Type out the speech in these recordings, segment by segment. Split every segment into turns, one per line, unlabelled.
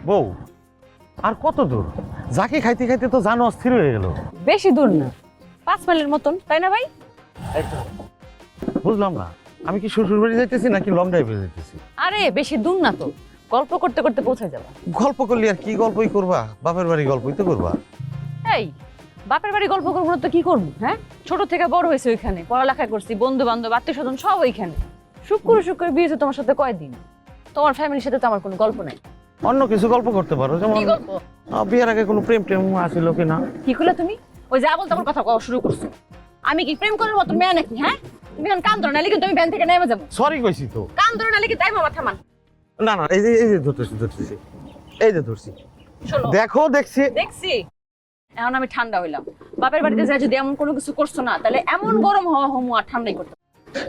বউ আর কত দূর? যাকে খাইতে খাইতে তো জানো অস্থির হয়ে গেল।
বেশি দূর না, 5 মাইলের মতন, তাই না ভাই?
বুঝলাম না, আমি কি শ্বশুর বাড়ি যাইতেছি নাকি লং ড্রাইভে যাইতেছি?
আরে বেশি দূর না তো, গল্প করতে করতে পৌঁছে যাবা।
গল্প করলি আর কি গল্পই করবা? বাপের বাড়ি গল্পই তো করবা।
এই বাপের বাড়ি গল্প করবো না তো কি করবো? হ্যাঁ, ছোট থেকে বড় হয়েছে ওইখানে, পড়ালেখা করছি, বন্ধু বান্ধব আত্মীয় স্বজন সব ওইখানে। শুক্র শুক্র বিয়েছে তোমার সাথে কয়দিন? তোমার ফ্যামিলির সাথে তো আমার কোনো গল্প নাই।
অন্য কিছু গল্প করতে পারো, যেমন
কি গল্প?
বিয়ের আগে কোনো প্রেম টেম আসিল কিনা।
কি করলে তুমি? ওই যা বলতে আমার কথা কওয়া শুরু করছো। আমি কি প্রেম করার মতো মেয়ে নাকি? হ্যাঁ, তুমি এখন কান ধরো, নাহলে কিন্তু আমি ভ্যান থেকে নেমে যাবো।
সরি কইছি তো।
কান ধরো, নাহলে কি তাই মামা থামান।
না না, এই যে ধরতেছি এই যে ধরছি।
শোনো,
দেখো দেখছি
দেখছি। এখন আমি ঠান্ডা হইলাম। বাপের বাড়িতে যাই যদি এমন কোনো কিছু করছো না, তাহলে এমন গরম হওয়া হমু আর ঠান্ডাই করতে।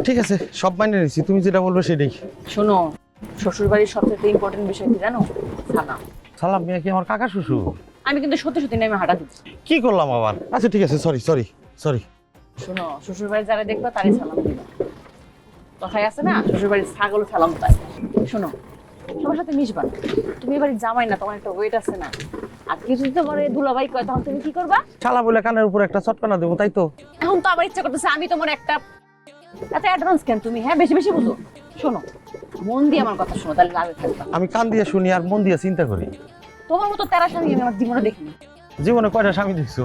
ঠিক আছে, সব মাইনে নিচ্ছি, তুমি যেটা বলবে সেটাই।
শোনো, শ্বশুর বাড়ির সবচেয়ে ইম্পর্টেন্ট বিষয় কি জানো? সালাম।
সালাম মিয়া কি আমার কাকা শ্বশুর?
আমি কিন্তু সত্যি সত্যি নেমে হাঁটা দিচ্ছি।
কি করলাম আবার? আচ্ছা ঠিক আছে, সরি সরি সরি।
শোনো, শ্বশুর বাড়ি যারা দেখবা তারই সালাম দিবা। কথায় আছে না, শ্বশুর বাড়ির ছাগল সালাম পায়। শোনো, সবার সাথে মিশবা না। তুমি এবারে জামাই না, তোমার একটা ওয়েট আছে না। আর কিছু যদি তোমার দুলাভাই কয়, তখন তুমি কি করবা?
শালা বলে কানের উপর একটা চটকানা দেবো, তাই তো?
এখন তো আবার ইচ্ছা করতেছে আমি তোমার একটা এত অ্যাডভান্স কেন তুমি? হ্যাঁ, বেশি বেশি বুঝো। শোনো, মন দিয়ে আমার কথা শোনো, তাহলে লাভে থাকবা।
আমি কান দিয়ে শুনি আর মন দিয়ে চিন্তা করি।
তোমার মতো তেরা স্বামী আমি আমার জীবনে দেখিনি।
জীবনে কয়টা স্বামী দেখছো?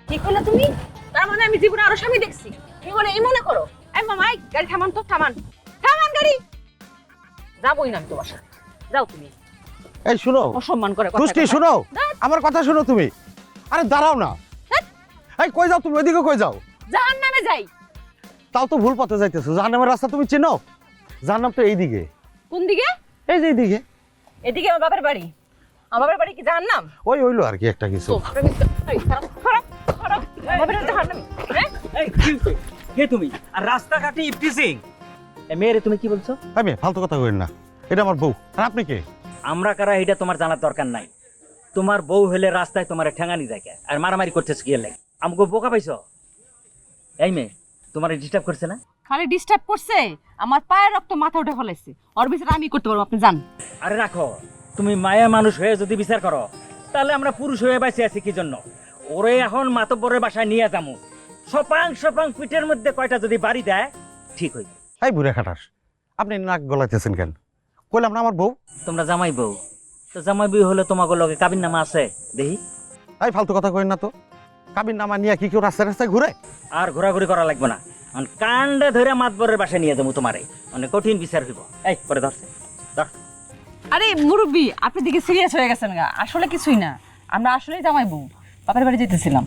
কি করলে তুমি? তার মানে আমি জীবনে আরো স্বামী দেখছি? তুমি বলে এই মনে করো? এই মামা, এই গাড়ি থামান তো, থামান থামান গাড়ি। যাবোই না আমি তোমার সাথে, যাও তুমি।
এই শুনো,
অসম্মান করে কথা
খুশকি শুনো, আমার কথা শুনো তুমি। আরে দাঁড়াও না। এই কই যাও তুমি? ওইদিকে কই যাও?
জাহান্নামে যাই।
তাও তো ভুল পথে যাইতেছো। জাহান্নামের রাস্তা তুমি চেনো? জাহান্নাম তো এইদিকে।
কোন দিকে?
এই যে এইদিকে।
এদিকে আমার বাপের বাড়ি। আমার বাপের বাড়ি কি জাহান্নাম?
ওই হইলো আর কি একটা কিছু।
কে তুমি? আর রাস্তাঘাটে ইফটিজিং। মেয়েরে তুমি কি বলছো?
আমি ফালতু কথা কইন না, এটা আমার বউ। আর আপনি কে?
আমরা কারা এটা তোমার জানার দরকার নাই। তোমার বউ হলে রাস্তায় তোমার ঠেঙানি দেখে আর মারামারি করতেছে কি লাগে? আমাকে বোকা পাইছো? এই মেয়ে তোমার ডিস্টার্ব করছে না?
খালি ডিস্টার্ব করছে, আমার পায়ের রক্ত মাথা উঠে ফেলাইছে। ওর বিচার আমি করতে পারবো, আপনি জান।
আরে রাখো, তুমি মায়া মানুষ হয়ে যদি বিচার করো, তাহলে আমরা পুরুষ হয়ে বেঁচে আছি কি জন্য? ওরে এখন মাতব্বরের বাসায় নিয়ে যাবো। সপাং সপাং পিঠের মধ্যে কয়টা যদি বাড়ি দেয়, ঠিক হইবে।
এই বুড়ে খাটাস, আপনি নাক গলাইতেছেন কেন? কইলাম না আমার বউ।
তোমরা জামাই বউ, তো জামাই বউ হলে তোমাকে লগে কাবিন নামা আছে দেখি।
এই ফালতু কথা কইন না তো। কাবিন নামা নিয়ে কি কেউ রাস্তায় রাস্তায় ঘুরে?
আর ঘোরাঘুরি করা লাগবে না। কান্ডে ধরে মাতবরের বাসায় নিয়ে যাবো তোমারে, অনেক কঠিন বিচার হইব। এই পরে ধরছে ধর।
আরে মুরব্বি, আপনি দিকে সিরিয়াস হয়ে গেছেন গা। আসলে কিছুই না, আমরা আসলেই জামাই বউ বাপের বাড়ি যেতেছিলাম।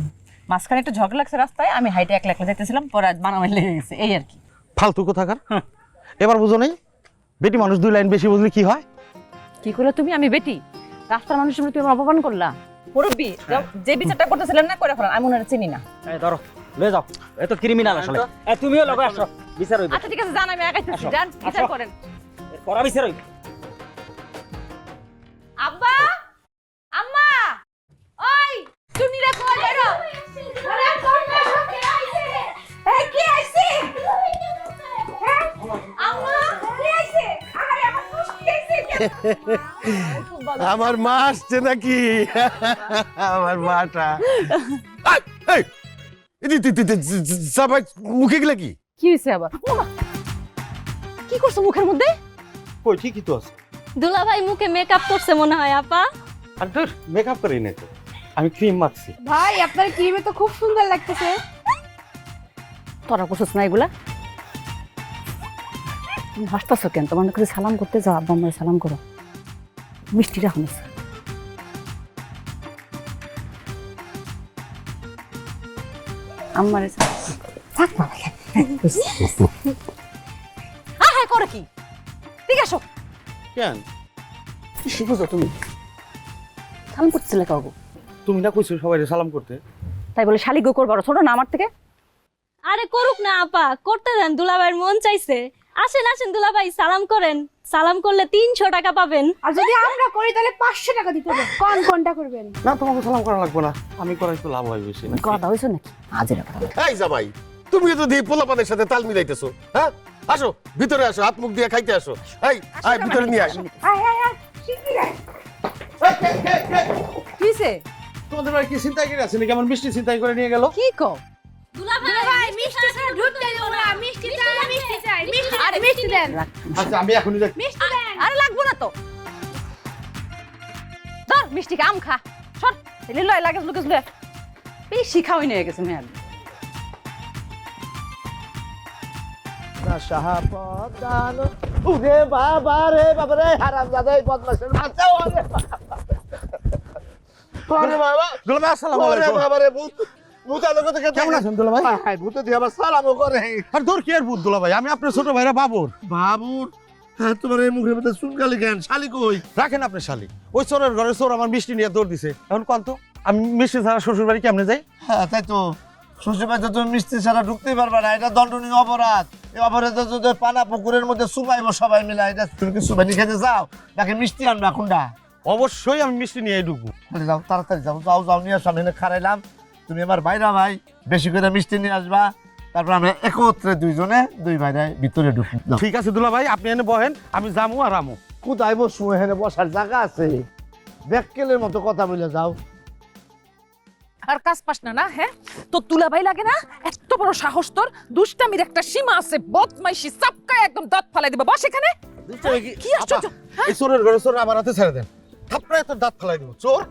মাঝখানে একটু ঝগড়া লাগছে রাস্তায়, আমি হাইটে একলা একলা যেতেছিলাম, পরে মারামারি লেগে গেছে, এই আর কি।
ফালতু কোথাকার। এবার বুঝো নেই? বেটি মানুষ 2 লাইন বেশি বুঝলে কি হয়?
কি করলে তুমি? আমি বেটি? রাস্তার মানুষের মধ্যে তুমি আমার অপমান করলা। মুরব্বি, যে বিচারটা করতেছিলেন না, করে ফেলান, আমি ওনারে চিনি না।
এই ধরো, লয়ে যাও। এ তো ক্রিমিনাল আসলে। এই তুমিও লগে আসো, বিচার হইবে।
আচ্ছা ঠিক আছে, জান, আমি আগাইতেছি,
আসো,
জান, বিচার
আসো।
করেন।
এর করা বিচার হইবে।
আব্বা, আম্মা, ওই সুনিরা কই বেরো? আরে কোন কে আইছে? এই কি আইছে? আম্মা, কি আইছে? আরে আমার খুশি আইছে।
আমার মা আসছে নাকি? আমার মাটা। এই সবাই মুখে গেলে কি?
কি হইছে আবার? ওমা, কি করছো মুখের মধ্যে?
কই ঠিকই তো আছে।
দুলাভাই মুখে মেকআপ করছে মনে হয় আপা।
আর তোর মেকআপ করি না তো, আমি ক্রিম মাখছি।
ভাই আপনার ক্রিমে তো খুব সুন্দর লাগতেছে।
তোরা করছিস না এগুলা? তুমি হাসতেছো কেন? তোমার কাছে সালাম করতে যাও, আব্বা আমার সালাম করো। মিষ্টি রাখুন। আমার হ্যাঁ করে কি? ঠিক আছে,
কেন কি শিখছো তুমি?
সালাম করতেছিলে কাউকে?
তুমি না কইছো সবাই সালাম করতে?
তাই বলে শালি গো করবো? ছোট না আমার থেকে?
আরে করুক না আপা, করতে দেন, দুলাভাইয়ের মন চাইছে। আসেন আসেন দুলাভাই, সালাম করেন। সালাম করলে 300 টাকা পাবেন।
আর যদি আমরা করি তাহলে 500 টাকা দিতে হবে। কোনটা করবেন?
না, তোমাকে সালাম করা লাগবে না, আমি করাই তো লাভ হয় বেশি না।
কথা হয়েছে নাকি? হাজিরা করা।
এই জামাই, তুমি তো দেখি পোলাপানের সাথে তাল মিলাইতেছো। হ্যাঁ, আসো ভিতরে আসো, হাত মুখ দিয়ে খাইতে আসো। এই আয় ভিতরে নিয়ে আসো।
আয় আয় আয়, শিগগির আয়।
কিসে
তোমাদের বাড়ি কি চিন্তাই করে আছে নাকি? আমার মিষ্টি চিন্তাই করে নিয়ে গেল।
কি কও?
ভাই মিষ্টি ছাড়া ঢুকতে দেব না, মিষ্টি চাই, মিষ্টি চাই, মিষ্টি আরে মিষ্টি দেন,
আচ্ছা আমি এখনই যাই।
মিষ্টি দেন।
আরে লাগবো না তো। ধর মিষ্টি আম খা, সর। এলে লয় লাগে লুকেস লয়। বেশি খাওয়াই নিয়ে গেছে মেয়াদ।
ওরে বাবা রে বাবা রে, হারামজাদা এই বদমাশের বাচ্চা, ওরে বাবা,
দুলাভাই আসসালামু
ওরে
আলাইকুম।
বাবা রে, ভূত আলো কোথা থেকে?
কেমন আছেন দুলাভাই?
হাই, ভূতে দিয়ে আবার সালামও করে।
আর দূর কি আর ভূত দুলাভাই, আমি আপনার ছোট ভাইরা বাবুর।
বাবুর, হ্যাঁ, তোমার এই মুখের মধ্যে চুনকালি কেন? শালি কই?
রাখেন আপনি শালি। ওই চোরের ঘরে চোর আমার মিষ্টি নিয়ে দৌড় দিছে। এখন কোন তো আমি মিষ্টি ছাড়া শ্বশুর বাড়ি কেমনে যাই?
হ্যাঁ, তাই তো। শ্বশুর বাড়িতে তুমি মিষ্টি ছাড়া ঢুকতেই পারবে না, এটা দণ্ডনীয় অপরাধ। এই অপরাধে যদি পানা পুকুরের মধ্যে সুবাইব সবাই মিলে, এটা তুমি কি সুবাইনি খেতে যাও নাকি মিষ্টি আনবা কোনটা?
অবশ্যই আমি মিষ্টি নিয়ে ঢুকবো।
তাহলে যাও, তাড়াতাড়ি যাও, যাও যাও, নিয়ে আসো। আমি এখানে খারাইলাম, তুমি আমার বাইরা ভাই, বেশি করে মিষ্টি নিয়ে আসবা। তারপর আমরা একত্রে দুইজনে দুই ভাইরাই ভিতরে ঢুকি।
ঠিক আছে দুলাভাই, আপনি এনে বহেন, আমি যামু আর আমু।
কোথায় বসবো? এখানে বসার জায়গা আছে? ব্যাককেলের মতো কথা বলে যাও।
আর কাজ পাস না না? হ্যাঁ, তো তুলাভাই লাগে না? এত বড় সাহস তোর! দুষ্টামির একটা সীমা আছে, বদমাইশি চাপকায় একদম দাঁত ফালাই দিবে। বস এখানে। কি আশ্চর্য!
এই চোরের ঘরে চোর আমার হাতে ছেড়ে দেন, থাপড়ায় তোর দাঁত ফেলাই দিব। চোর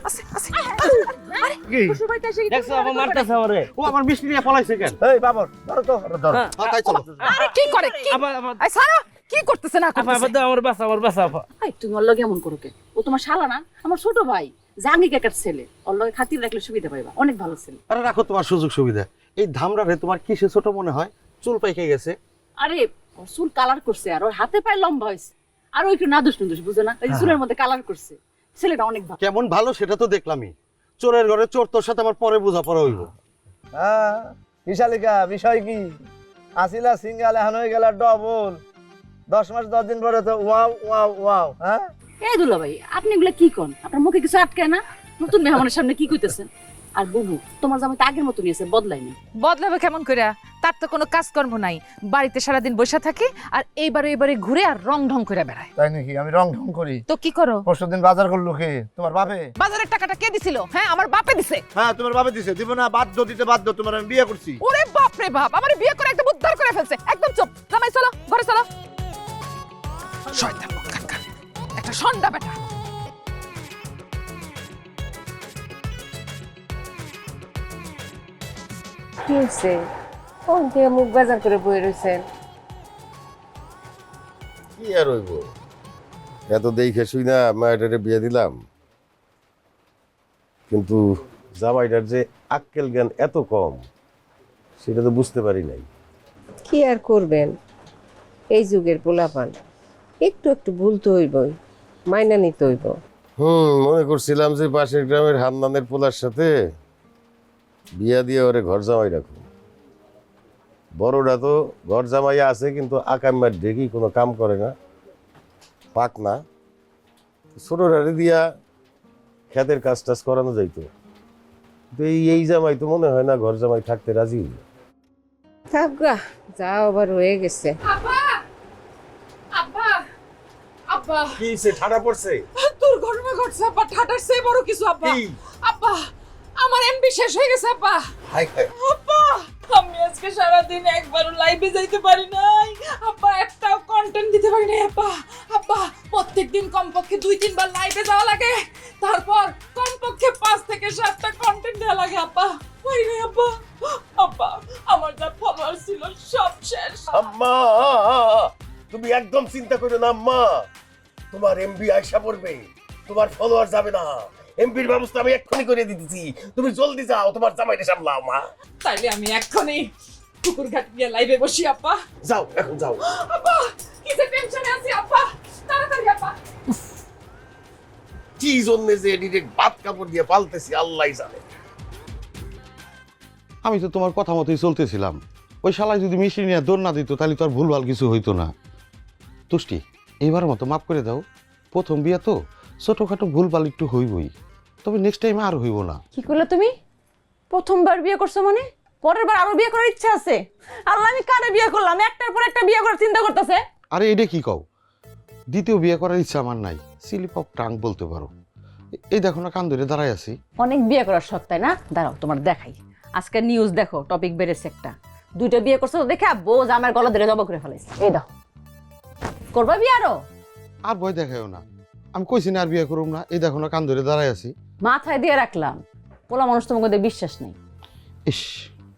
আছে আছে।
কি
দেখছো আবার মারতেছে আমারে।
ও আমার মিষ্টি নিয়ে পলাইছে কেন?
এই বাবর, ধরো তো, ধরো।
হ্যাঁ, তাই চলো।
আরে কি করে? কি? এই সারা কি করতেছে না করতেছে?
আমার বাসা
এই তুমি ওর লগে এমন করো কে? ও তোমার শালা না, আমার ছোট ভাই, জাঙ্গি কাকার ছেলে। ওর লগে খাতির রাখলে সুবিধা পাইবা, অনেক ভালো ছেলে।
আরে রাখো তোমার সুযোগ সুবিধা। এই ধামরারে তোমার কিসে ছোট মনে হয়? চুল পাইকে গেছে।
আরে ওর চুল কালার করছে, আর ওর হাতে পায়ে লম্বা হয়েছে, আর ও একটু নাদুস নুদুস, বুঝে না? এই যে চুলের মধ্যে কালার করছে, ছেলেটা অনেক ভালো।
কেমন ভালো সেটা তো দেখলামই। চোরের ঘরে চোর, তোর সাথে আমার পরে বোঝাপড়া হইব।
হ্যাঁ, বিশালিকা, বিষয় কি? আসিলা সিঙ্গাল, এখন হয়ে গেল ডবল। 10 মাস 10 দিন পরে তো ওয়াও ওয়াও ওয়াও। হ্যাঁ,
এই দুলা ভাই, আপনি এগুলা কি কোন? আপনার মুখে কিছু আটকায় না? নতুন মেহমানের সামনে কি কইতেছেন? আর বুবু, তোমার জামাই তো আগের মতো নিয়েছে, বদলাইনি।
বদলাবে কেমন করে? তার তো কোনো কাজকর্ম নাই, বাড়িতে সারাদিন বসে থাকে, আর এইবারে ঘুরে আর রং ঢং করে বেড়ায়।
তাই নাকি? আমি রং ঢং করি?
তো কি করো?
পরশুদিন বাজার করলো কে? তোমার বাপে?
বাজারের টাকাটা কে দিছিল? হ্যাঁ, আমার বাপে দিছে।
হ্যাঁ, তোমার বাপে দিছে। দিব না? বাধ্য দিতে বাধ্য। তোমার আমি বিয়ে করছি।
ওরে বাপ রে বাপ, আমার বিয়ে করে একদম উদ্ধার করে ফেলছে। একদম চুপ, জামাই চলো ঘরে চলো। শয়তান মুখখানকার, একটা সন্ডা বেটা।
কি হয়েছে? কোন থেকে মুখ বাজার করে বয়ে রয়েছেন?
কি আর হইব, এত দেখে শুই না মায়ের বিয়ে দিলাম, কিন্তু জামাইটার যে আক্কেল জ্ঞান এত কম সেটা তো বুঝতে পারি নাই।
কি আর করবেন, এই যুগের পোলাপান, একটু একটু ভুল তো হইবই, মাইনা নিতে হইব।
মনে করছিলাম যে পাশের গ্রামের হান্নানের পোলার সাথে বিয়া দিয়ে ওরে ঘর জামাই রাখুন। বড়টা তো ঘর জামাই আছে, কিন্তু আকাম্মার দেখি কোনো কাম করে না, পাক না। ছোটটারে দিয়া খেতের কাজ টাজ করানো যাইতো, কিন্তু এই জামাই তো মনে হয় না ঘর জামাই থাকতে রাজি হইল।
থাকা যা আবার হয়ে গেছে।
আব্বা আব্বা আব্বা,
কি সে ঠাডা পড়ছে?
তোর ঘটনা ঘটছে আব্বা, ঠাটার চেয়ে বড় কিছু আব্বা। আব্বা, আমার এমবি শেষ হয়ে গেছে আব্বা।
হাই হাই,
আব্বা, আমি আজকে সারাদিন একবারও লাইভে যাইতে পারি নাই আব্বা, একটাও কন্টেন্ট দিতে পারি নাই আব্বা। আব্বা, প্রত্যেকদিন কমপক্ষে 2-3 বার লাইভে যাওয়া লাগে, তারপর কমপক্ষে 5 থেকে 7টা কন্টেন্ট দেওয়া লাগে আব্বা। পারি নাই আব্বা। আব্বা, আমার যা ফলোয়ার ছিল সব শেষ।
আম্মা, তুমি একদম চিন্তা করো না আম্মা, তোমার এমবি আয়সা পড়বে, তোমার ফলোয়ার যাবে না। এমবির ব্যবস্থা আমি এক্ষুনি করে দিতেছি, তুমি জলদি যাও, তোমার জামাইটা সামলাও মা।
তাইলে আমি এক্ষুনি পুকুর ঘাট গিয়ে লাইভে বসি আব্বা।
যাও, এখন যাও।
আব্বা, কিসে টেনশনে আছি আব্বা, তাড়াতাড়ি আব্বা।
কি জন্য যে ডিরেক্ট ভাত কাপড় দিয়ে পালতেছি আল্লাহই জানে।
আমি তো তোমার কথা মতোই চলতেছিলাম। ওই শালায় যদি মিষ্টি নিয়ে দৌড় না দিত তাহলে তো আর ভুলভাল কিছু হইতো না। তুষ্টি, এইবার মতো মাফ করে দাও। প্রথম বিয়া তো, ছোটখাটো ভুলভাল একটু হইবই, তবে নেক্সট টাইম আর হইব না।
কি করলে তুমি? প্রথমবার বিয়ে করছো মানে পরের বার আরো বিয়ে করার ইচ্ছা আছে? আল্লাহ, আমি কারে বিয়ে করলাম? একটার পর একটা বিয়ে করার চিন্তা করতেছে।
আরে এটা কি কও? দ্বিতীয় বিয়ে করার ইচ্ছা আমার নাই, স্লিপ অফ টাং বলতে পারো। এই দেখো না কান ধরে দাঁড়াই আছি।
অনেক বিয়ে করার শখ তাই না? দাঁড়াও তোমার দেখাই। আজকে নিউজ দেখো, টপিক বেড়েছে একটা। 2টা বিয়ে করছো তো দেখে বউ আমার গলা ধরে জবা করে ফেলেছে। এই দাও, করবা বিয়ে আরো?
আর ভয় দেখায়ও না, আমি কইছি না আর বিয়ে করুম না। এই দেখো না কান ধরে দাঁড়াই আছি।
মাথায় দিয়ে রাখলাম, পোলা মানুষ তোমার মধ্যে বিশ্বাস নেই।
ইস,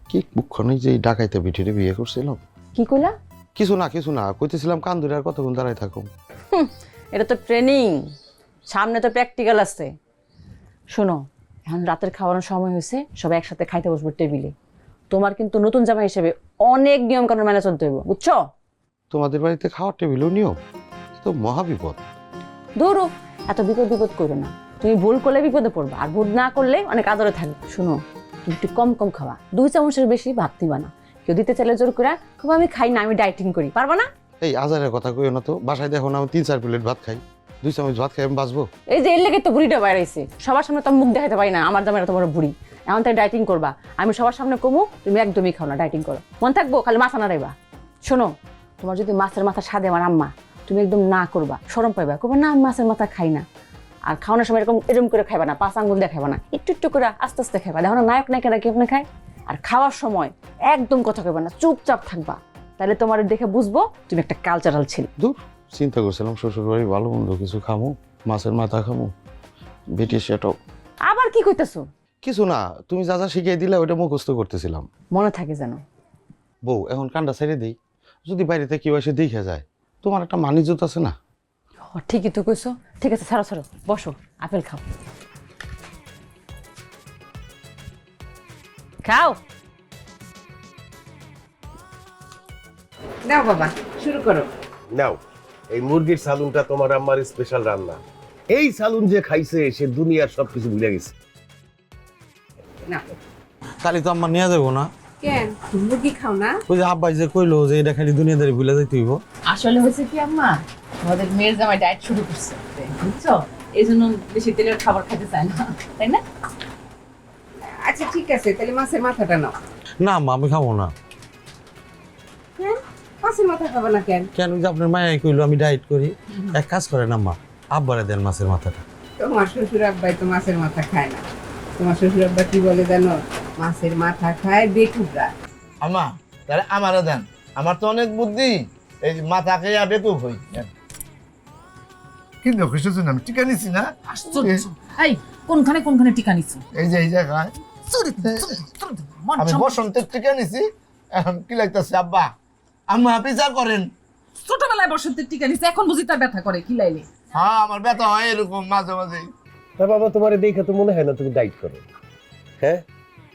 কি বুকখানে যে এই ডাকাইতে পিঠিরে বিয়ে করছিলাম।
কি কইলা?
কিছু না কইতেছিলাম কান ধরে আর কতক্ষণ দাঁড়াই থাকুম।
এটা তো ট্রেনিং, সামনে তো প্র্যাকটিক্যাল আছে। শোনো, এখন রাতের খাওয়ানোর সময় হয়েছে, সবাই একসাথে খাইতে বসবো টেবিলে। তোমার কিন্তু নতুন জামাই হিসেবে অনেক নিয়ম কানুন মেনে চলতে হবে, বুঝছো?
তোমাদের বাড়িতে খাওয়ার টেবিলও নিয়ম? এ তো মহাবিপদ।
ধরো, এত বিপদ করো না। তুমি ভুল করলে বিপদে পড়বা, আর ভুল না করলে অনেক আদরে থাকবে। শোনো, তুমি একটু কম খাওয়া, 2 চামচের বেশি ভাত দিবা না। কেউ দিতে চাইলে জোর করে, খুব আমি খাই না, আমি ডায়েটিং করি, পারবা না?
এই আজারের কথা কইও না তো। বাসায় দেখো না আমি 3-4 প্লেট ভাত খাই, 2 চামচ ভাত খাই আমি বাঁচবো?
এই যে এর লেগে তো বুড়িটা বাইরেছে, সবার সামনে তো মুখ দেখাতে পারি না আমার দামের এত বড় বুড়ি। এখন তাই ডায়েটিং করবা, আমি সবার সামনে কমু, তুমি একদমই খাও না, ডায়েটিং করো। মন থাকবো খালি মাথা না রাইবা। শোনো, তোমার যদি মাছের মাথা স্বাদে আমার আম্মা, তুমি একদম না করবা, শরম পাইবা, করবা না আমি মাছের মাথা খাই না। আর খাওয়ানোর সময় এরকম করে খাইবা না, 5 আঙ্গুল দিয়ে খাইবা না, একটু করে আস্তে আস্তে খাইবা। দেখো না নায়ক নায়িকারা কেমনে খায়। আর খাওয়ার সময় একদম কথা কইবা না, চুপচাপ থাকবা। তাহলে তোমার দেখে বুঝবো তুমি একটা কালচারাল ছেলে।
দূর, চিন্তা করছিলাম শ্বশুর বাড়ি ভালো মন্দ কিছু খামু, মাছের মাথা খামু, বেটি সেটাও।
আবার কি কইতেছো?
কিছু না, তুমি যা যা শিখিয়ে দিলে ওইটা মুখস্থ করতেছিলাম।
মনে থাকে যেন।
বউ, এখন কানটা ছেড়ে দিই, যদি বাড়িতে কেউ এসে দেখে যায়, তোমার একটা মান ইজ্জত আছে না?
ঠিকই তো কইছো। ঠিক আছে, ছাড়ো, বসো, আপেল খাও। খাও।
নাও বাবা, শুরু করো।
নাও, এই মুরগির সালুনটা তোমার আম্মার স্পেশাল রান্না। এই সালুন যে খাইছে সে দুনিয়ার সবকিছু ভুলে গেছে।
না
কালি তো আম্মা নিয়ে যাবো না।
কেন, মুরগি খাও না?
ওই যে আব্বাই যে কইলো যে এটা খালি দুনিয়াদারি ভুলে যাইতে হইব।
আসলে হয়েছে কি আম্মা, আমাদের মেয়ের জামাই ডায়েট শুরু করছে, বুঝছো? এই জন্য বেশি তেলের খাবার খেতে চায় না, তাই না?
আচ্ছা ঠিক আছে, তাহলে মাছের মাথাটা নাও।
না আম্মা, আমি খাবো না।
কেন মাছের মাথা খাবো না কেন?
কেন, যে আপনার মায়াই কইলো আমি ডায়েট করি। এক কাজ করেন আম্মা, আব্বারে দেন মাছের মাথাটা।
তোমার শ্বশুর আব্বাই তো মাছের মাথা খায় না। তোমার শ্বশুর আব্বা কি বলে জানো? মাছের মাথা খায় বেকুবরা।
আমা, তাহলে আমারও দেন, আমার তো অনেক বুদ্ধি, এই মাথা খেয়ে বেকুব হই। কিন্তু খুশি আমি টিকা নিছি না?
এই কোনখানে টিকা নিছো?
এই যে এই জায়গায় আমি বসন্তের টিকা নিছি। এখন কি লাগতেছে আব্বা? আম্মা বিচার করেন।
ছোটবেলায় বসন্তের টিকা নিছে, এখন বুঝি তার ব্যথা করে, কি লাইলে?
হ্যাঁ, আমার ব্যথা হয় এরকম মাঝে মাঝে।
তা বাবা, তোমার দেখে তো মনে হয় না তুমি ডাইট করো। হ্যাঁ,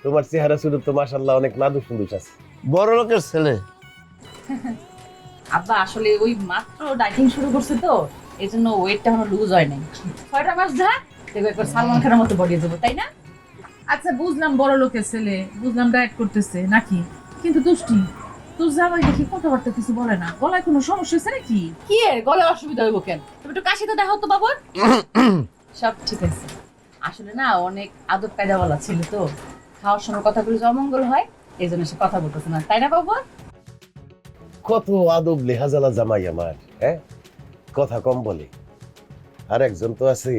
তোমার চেহারা শুরু তো মাশাআল্লাহ অনেক নাদুস নুদুস আছে।
বড় লোকের ছেলে।
আব্বা আসলে ওই মাত্র ডায়েটিং শুরু করছে তো, এই জন্য ওয়েটটা এখনো লুজ হয় নাই। 6টা মাস যা দেখো একবার সালমান খানের মতো বড়িয়ে যাবো, তাই না?
আচ্ছা বুঝলাম বড় লোকের ছেলে, বুঝলাম ডায়েট করতেছে নাকি, কিন্তু তুষ্টি তোর জামাই দেখি কথাবার্তা কিছু বলে না, গলায় কোনো সমস্যা হয়েছে নাকি?
কি এর গলায় অসুবিধা হইব কেন? তুমি একটু কাশি তো দেখো তো বাবুর। সব ঠিক আছে। আসলে না অনেক আদব কায়দাওয়ালা ছিল তো, খাওয়ার সময় কথাগুলো যে অমঙ্গল হয় এই জন্য সে কথা বলতেছে না, তাই না বাবু?
কত আদব লেহাজালা জামাই আমার। হ্যাঁ, কথা কম বলে। আর একজন তো আছে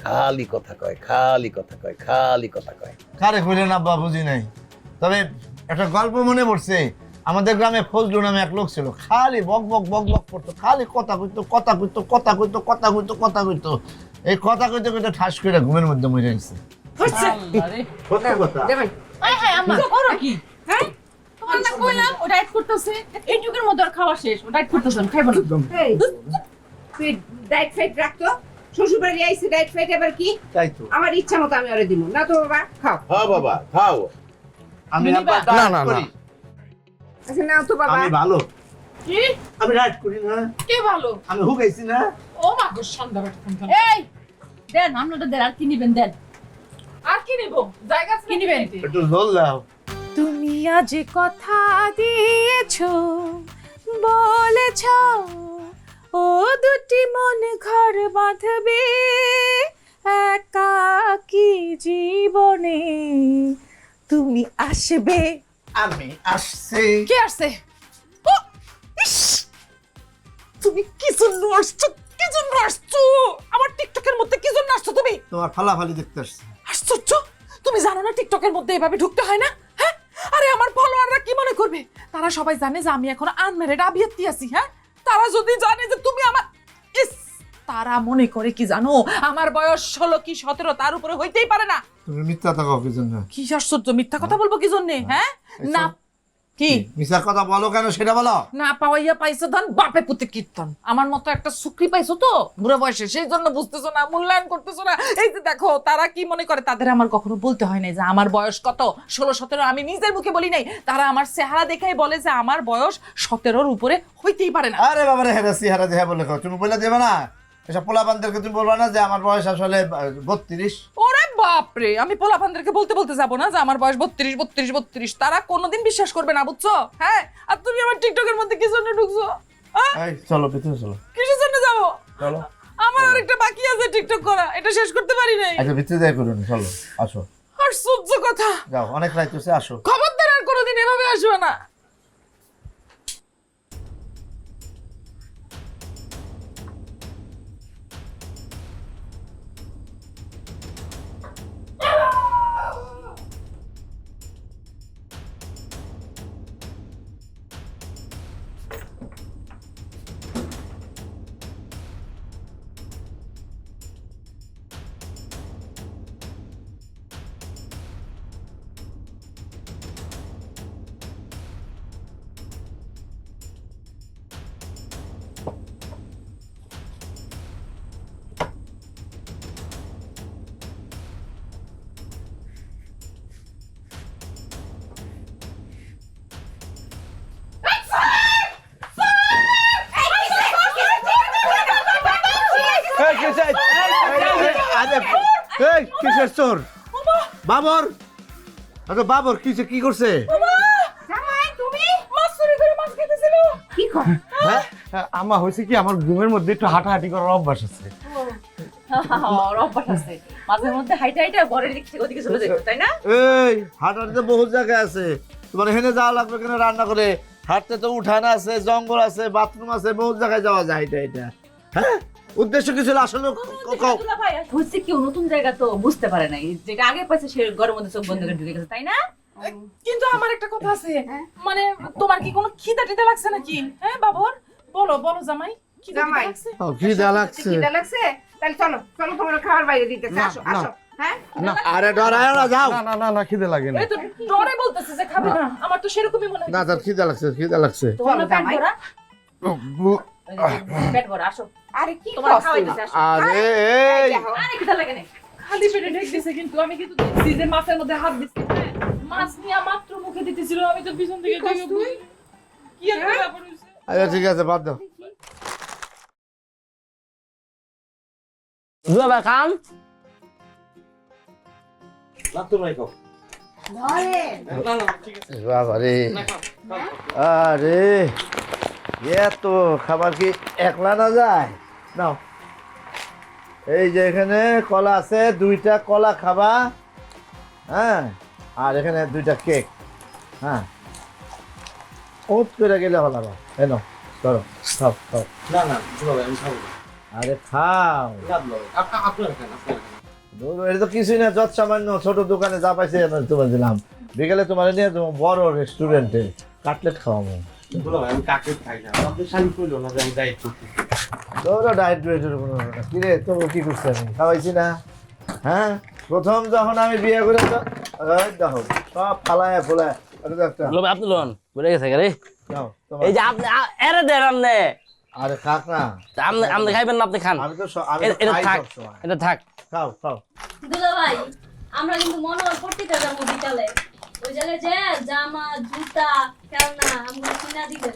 খালি কথা কয়, খালি কথা কয়, খালি কথা কয়।
কারে কইলেন আব্বা বুঝি নাই, তবে একটা গল্প মনে পড়ছে। আমাদের গ্রামে ফজলু নামে এক লোক ছিল, খালি বক বক বক বক করতো, খালি কথা কইতো। এই কথা কইতে ঠাস করে ঘুমের মধ্যে মরে গেছে।
আম্মা করো কি? হ্যাঁ, তোমার না কইলাম ও ডায়েট করতেছে, এইটুকুর মধ্যে আর খাওয়া শেষ, ও ডায়েট করতেছে, খাইবো না।
এই তুই ডায়েট ফাইট রাখতো, শ্বশুর বাড়ি আইছে ডায়েট ফাইট এবার কি?
তাই তো
আমার ইচ্ছা মতো আমি ওরে দিব না তো বাবা, খাও।
হ্যাঁ বাবা, খাও।
আমি আব্বা
না,
ডায়েট
না,
করি।
আচ্ছা নাও তো বাবা।
আমি ভালো,
কি?
আমি ডায়েট করি না,
কে ভালো?
আমি হুকাইছি না।
ও মা গো, সন্ধ্যা বেটা ফোন।
এই দেন আমলাটা দেন, আর কি নিবেন দেন।
আর কি নিব? জায়গা
কি নিবেন?
একটু জল দাও।
তুমি আজ কথা দিয়েছো, বলেছ ও দুটি মন ঘর বাঁধবে একাকী জীবনে, তুমি আসবে।
আমি আসছি।
কে আসছে? ও ইস, তুমি কিছু নষ্ট কি জন্য আসছো আমার টিকটকের মধ্যে? কি জন্য আসছো তুমি?
তোমার ফালাফালি দেখতে আসছি।
আশ্চর্য, তুমি জানো না টিকটকের মধ্যে এভাবে ঢুকতে হয় না? হ্যাঁ, আরে আমার ফলোয়াররা কি মনে করবে? তারা সবাই জানে যে আমি এখন আনম্যারিড, আবিয়াতি আছি। হ্যাঁ, তারা যদি জানে যে তুমি আমার ইস, তারা মনে করে কি জানো, আমার বয়স 16 কি 17, তার উপরে হইতেই পারে না।
তুমি মিথ্যা থাকো কি জন্য?
কি আশ্চর্য, মিথ্যা কথা বলবো কি জন্য? হ্যাঁ, না কি
মিথ্যা কথা বলো কেন সেটা বলো।
না পাওয়াইয়া পাইছো ধন, বাপে পুতে কীর্তন। আমার মতো একটা সুক্রি পাইছো তো বুড়ো বয়সে, সেই জন্য বুঝতেছো না, মূল্যায়ন করতেছো না। এই যে দেখো, তারা কি মনে করে, তাদের আমার কখনো বলতে হয় নাই যে আমার বয়স কত, 16-17। আমি নিজের মুখে বলি নাই, তারা আমার চেহারা দেখাই বলে যে আমার বয়স 17-র উপরে হইতেই পারে না।
আরে বাবারে, হেরাসি হারা দেহা বলে খাও। তুমি বলে দেবে না এসব পোলাপানদেরকে, তুমি বলবা না যে আমার বয়স আসলে 32।
ওরে বাপরে, আমি পোলাপানদেরকে বলতে বলতে যাবো না যে আমার বয়স 32। তারা কোনোদিন বিশ্বাস করবে না, বুঝছো? হ্যাঁ, আর তুমি আমার টিকটকের মধ্যে কি জন্য ঢুকছো?
এই চলো ভিতরে চলো।
কিসের জন্য যাবো?
চলো।
আমার আরেকটা বাকি আছে টিকটক করা, এটা শেষ করতে পারি নাই।
আচ্ছা ভিতরে যাই করুন, চলো আসো।
আর সহ্য কথা,
যাও, অনেক রাত হচ্ছে, আসো।
খবরদার আর কোনোদিন এভাবে আসবে না।
কিসের চোর? বাবর। আচ্ছা বাবর কিসে কি করছে?
মাছ চুরি করে মাছ খেতেছিল।
কি কর?
হ্যাঁ
আমার হয়েছে কি, আমার ঘুমের মধ্যে একটু হাঁটাহাঁটি করার অভ্যাস আছে।
ওর অভ্যাস আছে, মাঝে মধ্যে হাইটা হাইটা ঘরের দিক থেকে ওদিকে চলে যেত, তাই না?
এই হাঁটাতে বহুত জায়গায় আছে, তোমার এখানে যাওয়া লাগবে কেন? রান্না করে হাঁটতে তো উঠান আছে, জঙ্গল আছে, বাথরুম আছে, বহুত জায়গায় যাওয়া যায়। এটা হ্যাঁ, উদ্দেশ্য কি ছিল আসলে?
হচ্ছে কি, নতুন জায়গা তো বুঝতে পারে নাই, যেটা আগে পাইছে সে ঘরের মধ্যে চোখ বন্ধ করে ঢুকে গেছে, তাই না?
কিন্তু আমার একটা কথা আছে, মানে তোমার কি কোনো খিদা টিদা লাগছে নাকি? হ্যাঁ বাবর, বলো বলো জামাই, খিদা টিদা
জামাই।
লাগছে?
খিদা লাগছে।
খিদা লাগছে? তাহলে চলো চলো, তোমার খাবার বাইরে দিতেছে, আসো আসো। হ্যাঁ,
আরে ডরায় না, যাও।
না না না না, খিদে লাগে না।
এই তো ডরে বলতেছে যে খাবে না, আমার তো সেরকমই মনে হয়।
না তার খিদা লাগছে, খিদা লাগছে।
তোমার
চলো,
পেট
জামাই।
ভরা, পেট ভরা, আসো
আরে কি
তোমার
কষ্ট?
খাওয়াই দিতে আসো।
আরে
এই
এই
দেখো,
আরে খিদা লাগে না।
খালি পেটে ঢেক দিছে, কিন্তু আমি কিন্তু দেখছি যে মাছের মধ্যে হাত দিচ্ছে। হ্যাঁ, মাছ নিয়ে মাত্র মুখে দিতেছিল, আমি তো পিছন থেকে দেখে কি একটা ব্যাপার হইছে।
আচ্ছা ঠিক আছে, বাদ দাও।
খান
বাবারে, আরে এত খাবার কি একলা না যায়? নাও, এই যে এখানে কলা আছে, 2টা কলা খাবা। হ্যাঁ, আর এখানে 2টা কেক। হ্যাঁ, ওত করে গেলে হলো না। এনো ধরো, খাও খাও।
না না আমি খাবো না।
আরে খাও।
আপনার খান, আপনার খান।
এটা তো কিছুই না, যত সামান্য ছোট দোকানে যা পাইছে তোমার দিলাম। বিকেলে তোমার নিয়ে তোমার বড় রেস্টুরেন্টে কাটলেট খাওয়াবো।
আমি কাকে খাই না, আপনার শাড়ি কইলো না যে আমি ডায়েট করছি।
তোরও ডায়েট ডুয়েটের কোনো কিরে, তোর কি করছে? আমি খাওয়াইছি না? হ্যাঁ, প্রথম যখন আমি বিয়ে করে তো দেখো সব ফালায় ফোলায়।
আপনি লোন বুঝে গেছে রে।
নাও, তোমার।
এই যে আপনি এরে দেন আপনি,
আরে খাক না,
আপনি আপনি খাইবেন না, আপনি খান।
আমি তো আমি তো
এটা
খাই
থাক,
সবসময়।
এটা থাক।
খাও খাও।
দুলাভাই, আমরা কিন্তু মনোহর পট্টিতে যাবো বিকালে। ওই জায়গায় যে জামা জুতা খেলনা আমরা কিনা দিবেন।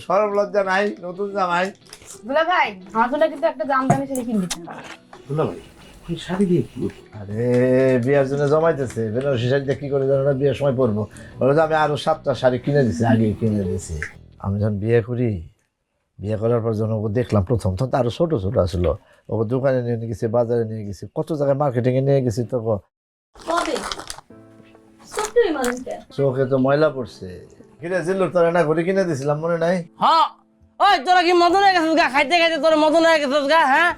সরব লজ্জা নাই, নতুন জামাই।
দুলা ভাই, আমার জন্য কিন্তু একটা জামদানি শাড়ি কিনে দিতেন।
শাড়ি দিয়ে কি?
আরে বিয়ার জন্য জমাইতেছে, বেনারসি শাড়িটা কি করে জানো না, বিয়ের সময় পরবো। বলে যে আমি আরো 7টা শাড়ি কিনে দিছি, আগে কিনে দিছি। আমি যখন বিয়ে করি, বিয়ে করার পর যখন ওকে দেখলাম প্রথম, তখন তো আরো ছোট ছোট আসলো। ওকে দোকানে নিয়ে গেছি, বাজারে নিয়ে গেছি, কত জায়গায় মার্কেটিং এ নিয়ে গেছি। তখন
কবে সত্যি মানুষকে
চোখে তো ময়লা পড়ছে। কিনে জিল্লুর তোরা না ঘড়ি কিনে দিছিলাম, মনে নাই?
হ্যাঁ,
ওই তোরা কি মদন হয়ে গেছিস গা খাইতে খাইতে তোরা মদন হয়ে গেছিস গা হ্যাঁ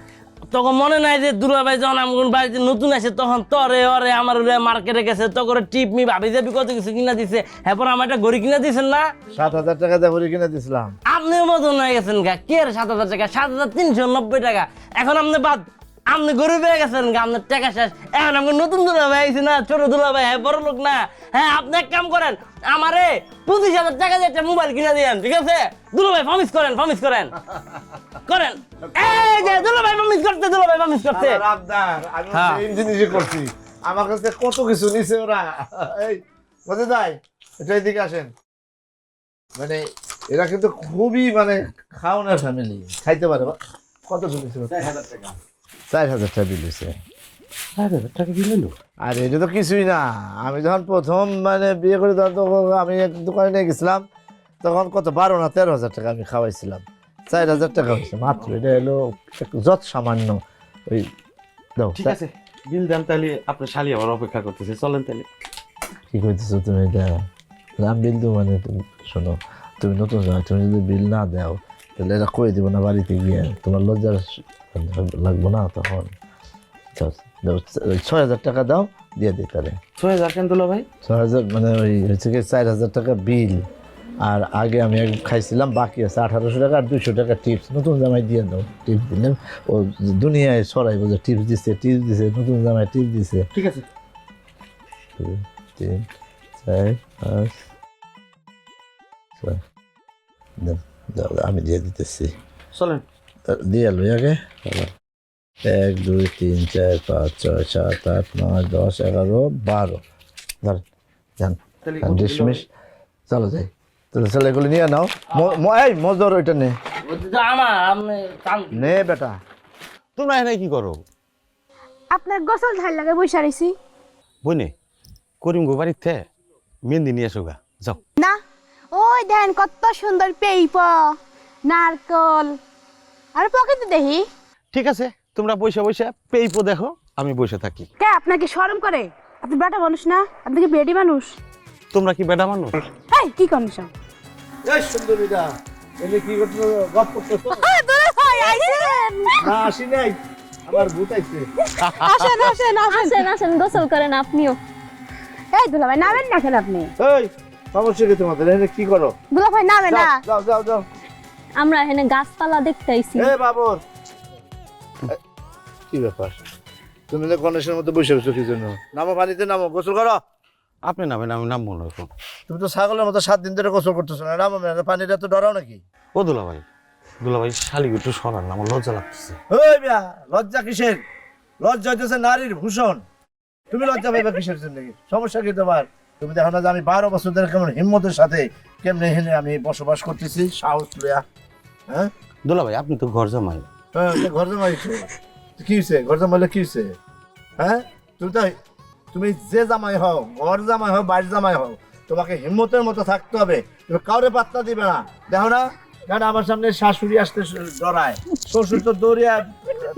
তখন মনে নাই যে দুলাভাই যখন আমার বাড়িতে নতুন আসে তখন তরে অরে আমার মার্কেটে গেছে তো করে টিপ মি ভাবি যাবি কত কিছু কিনা দিছে এরপর আমার একটা ঘড়ি কিনা দিছেন না
7,000 টাকা দিয়ে ঘড়ি কিনে দিছিলাম।
আপনিও মতন হয়ে গেছেন গা কে 7,000 টাকা 7,390 টাকা এখন আপনি বাদ আপনি গরিব হয়ে গেছেন গা আপনার টাকা শেষ এখন আমাকে নতুন দুলাভাই আইছে না ছোট দুলাভাই হ্যাঁ বড় লোক না হ্যাঁ আপনি এক কাম করেন আমারে 25,000 টাকা দিয়ে একটা মোবাইল কিনা দিয়েন ঠিক আছে দুলাভাই প্রমিস করেন করেন এই যে দুলাভাই প্রমিস করতে
আমার আবদার, আমি
হ্যাঁ।
এই জিনিসই করছি। আমার কাছে কত কিছু নিছে ওরা। এই বুঝে যায় এটা এদিকে আসেন। মানে এরা কিন্তু খুবই মানে খাওয়ানোর ফ্যামিলি, খাইতে পারে। কত দিয়েছে? 4,000 টাকা দিয়েছে।
4,000 টাকা দিলেন?
আর এটা তো কিছুই না। আমি যখন প্রথম মানে বিয়ে করে তখন তো আমি এক দোকানে নিয়ে গেছিলাম, তখন কত 12 না 13,000 টাকা আমি খাওয়াইছিলাম। 4,000 টাকা হয়েছে মাত্র। এটা হলো যত সামান্য। ওই দাও
ঠিক আছে, বিল দেন তাহলে। আপনার শালি আমার অপেক্ষা করতেছে, চলেন তাহলে।
কি করতেছো তুমি? এটা আমি বিল দেবো মানে তুমি শোনো, তুমি নতুন জামাই, তুমি যদি বিল না দাও তাহলে এটা করে দিব না বাড়িতে গিয়ে, তোমার লজ্জার লাগবো না তখন। 6,000 টাকা দাও, দিয়ে দিই তাহলে।
6,000 কেন দুলা ভাই?
6,000 মানে ওই হচ্ছে কি 4,000 টাকা বিল, আর আগে আমি খাইছিলাম বাকি আছে 1,800 টাকা আর 200 টাকা টিপস। নতুন জামাই দিয়ে দাও, টিপস দিলাম। ও দুনিয়ায় সরাইবো যে টিপস দিছে, নতুন জামাই টিপস দিছে।
ঠিক আছে।
2, 3, 4, 5, 6 আমি দিয়ে দিতেছি।
চলেন
দিয়ে লই আগে। 1, 2, 3, 4, 5, 6, 7, 8, 9, 10, 11, 12 ধরেন যান। ডিসমিস। চলো যাই তাহলে। চলো এগুলো নিয়ে নাও। এই মজদুর ওইটা নে।
আমার আপনি
নে বেটা।
তোমরা এখানে কি করো?
আপনার গোসল ধার লাগে বইসা রইছি।
বইনে করিম গো বাড়িতে মেহেন্দি নিয়ে এসো গা, যাও।
না ওই দেখেন কত সুন্দর পেইপ নারকল আর পকেটে দেখি।
ঠিক আছে, তোমরা বসে বসে পেইপো দেখো, আমি বসে থাকি।
কে আপনাকে শরম করে? আপনি বেটা মানুষ না, আপনি কি বেডি মানুষ?
তোমরা কি বেটা মানুষ?
এই কি কন্ডিশন?
এই সুন্দরীটা এনে কি করছো? গপ করতেছো?
দূরে ভাই আইছেন।
না আসি নাই, আমার ভূত আইছে।
আসেন গোসল করেন আপনিও।
এই দুলা ভাই নামেন না কেন আপনি?
এই সমস্যা কি তোমাদের? এনে কি করো?
দুলা ভাই নামে না।
যাও যাও যাও।
আমরা এখানে গাছপালা দেখতে আইছি।
এই বাবর কি ব্যাপার? তুমি তো গণেশের মধ্যে বসে বসে কি জন্য? নামো, পানিতে নামো, গোসল করো।
আপনি নামেন, আমি নাম মনে রাখুন।
তুমি তো ছাগলের মতো 7 দিন ধরে গোসল করতেছো না। নামো, পানিটা তো ডরাও নাকি?
ও দুলা ভাই শালি একটু সরান না, আমার লজ্জা লাগতেছে।
ওই মিয়া, লজ্জা কিসের? লজ্জা হইতেছে নারীর ভূষণ। তুমি লজ্জা পাইবা কিসের জন্য? সমস্যা কি তোমার? তুমি দেখো না যে আমি 12 বছর ধরে কেমন হিম্মতের সাথে কেমনে এখানে আমি বসবাস করতেছি, সাহস লইয়া। হ্যাঁ
দুলা ভাই, আপনি তো ঘর জামাই।
হ্যাঁ, ঘর জামাই কি হয়েছে? ঘর জামাইলে কি হয়েছে? হ্যাঁ তুমি যে জামাই হও, ঘর জামাই হও, বাইর জামাই হও, তোমাকে হিম্মতের মতো থাকতে হবে। তুমি কাউরে পাত্তা দিবে না। দেখো না কেন আমার সামনে শাশুড়ি আসতে ডরায়, শ্বশুর তো দৌড়িয়া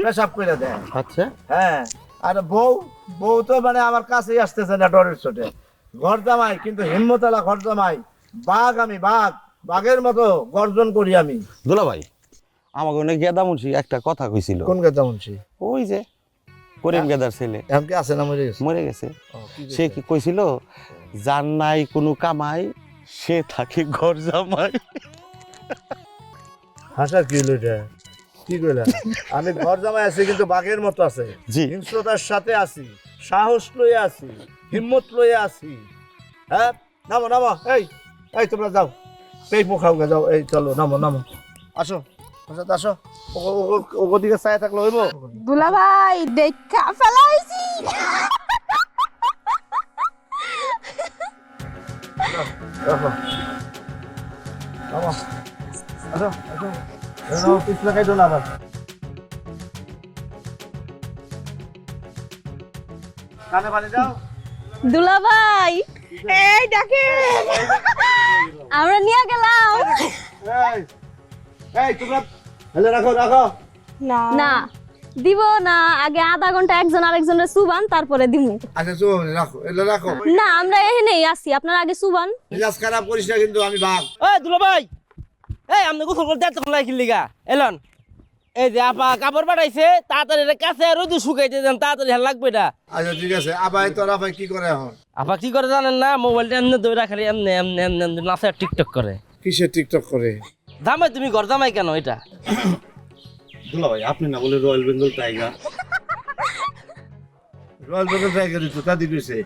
পেশাব করে দেয়।
আচ্ছা,
হ্যাঁ, আর বউ তো মানে আমার কাছেই আসতেছে না ডরের চোটে। ঘর জামাই কিন্তু হিম্মতলা ঘর জামাই। আমি বাঘের মতো গর্জন করি আমি।
দুলা ভাই, আমাকে অনেক গেদা মুন্সি একটা কথা কইছিল।
কোন গেদা মুন্সি?
ওই যে করিম গেদার ছেলে।
এখন কি আছে না মরে গেছে?
মরে গেছে। সে কি কইছিল, যার নাই কোনো কামাই সে থাকে ঘর জামাই।
হাসার কি হলো এটা? কি কইলা? আমি ঘর জামাই আছি কিন্তু বাঘের মতো আছে।
জি।
হিংস্রতার সাথে আছি, সাহস লইয়া আছি, হিম্মত লইয়া আছি। হ্যাঁ নামো নামো। এই তোমরা যাও, পেট মুখ খাও, যাও। এই চলো নামো আসো আসো। ওদিকে ছায়া থাকলে হইব?
দুলা ভাই দেখা ফেলাইছি।
পিছলা খাইতো না আবার। কানে পানি দাও।
দুলাভাই
এই দেখেন
আমরা নিয়ে গেলাম।
এই তোমরা হেলে রাখো।
না দিব না, আগে আধা ঘন্টা একজন আরেকজনের সুবান, তারপরে দিমু।
আচ্ছা চুপ রাখো, এলে রাখো।
না আমরা এখানেই আছি, আপনার আগে সুবান।
মেজাজ খারাপ করিস না কিন্তু, আমি বাঘ।
এই দুলাভাই
এই আপনি গোসল করতে এতক্ষণ লাগে লিগা এলন এই যে আপা কাপড় পাঠাইছে তাড়াতাড়ি এটা কাছে রোদে শুকাইতে দেন তাড়াতাড়ি হ্যাঁ লাগবে এটা
আচ্ছা ঠিক আছে আবাই তোর আবাই কি করে এখন?
আপা কি করে জানেন না মোবাইলটা এমনি দৌড়া খালি এমনি এমনি এমনি এমনি নাচে আর টিকটক করে
কিসে টিকটক করে?
জামাই তুমি ঘর জামাই কেন এটা
দুলা ভাই আপনি না বলে royal Bengal tiger.
Royal Bengal টাইগারই তো তা দিছে।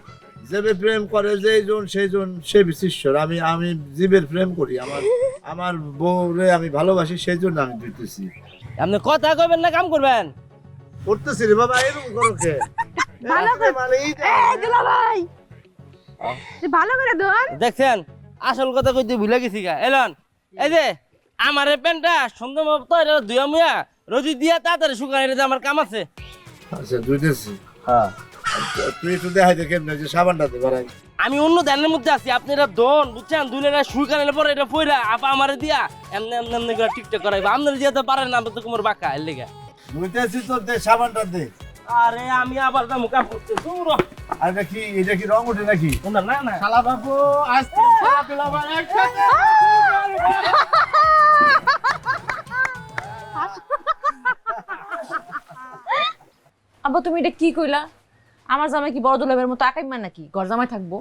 যেবে প্রেম করে যেইজন সেইজন সে বিশিষ্টর। আমি জীবের প্রেম করি, আমার বউরে আমি ভালোবাসি, সেই জন্য আমি দিতেছি।
আপনি কথা কইবেন না কাম করবেন
করতেছি রে বাবা, এরকম করো কে?
ভালো করে দুলা ভাই ভালো করে ধর।
দেখছেন আসল কথা কইতে ভুলে গেছি গা এলন এই যে আমার এই প্যান্টটা সুন্দর মতো এটা ধুয়া মুয়া রোজি দিয়া তাড়াতাড়ি শুকানো এটা আমার কাম আছে
আচ্ছা দুইতেছি। হ্যাঁ তুই একটু দেখাই দে কেমনে যে সাবানটাতে বাড়াই।
আমি অন্য ধ্যানের মধ্যে আছি আপনি এটা দন বুঝছেন দুলে না শুকানোর পরে এটা পয়রা আপা আমারে দিয়া এমনি এমনি এমনি করে টিকটক করাইবা আপনারা দিয়া তো পারেন না তো তোমার বাঁকা এর লেগে
দুইতেছি তোর দে সাবানটা দে।
আরে আমি আবার তো মুখা করতে দূর
আর এটা কি রং ওঠে নাকি?
না না না
শালা বাবু আজকে শালা ভাই একসাথে
আব্বা তুমি এটা কি কইলা? আমার জামাই কি বড় দুলাবের মতো আকাইমা নাকি ঘর জামাই থাকবো?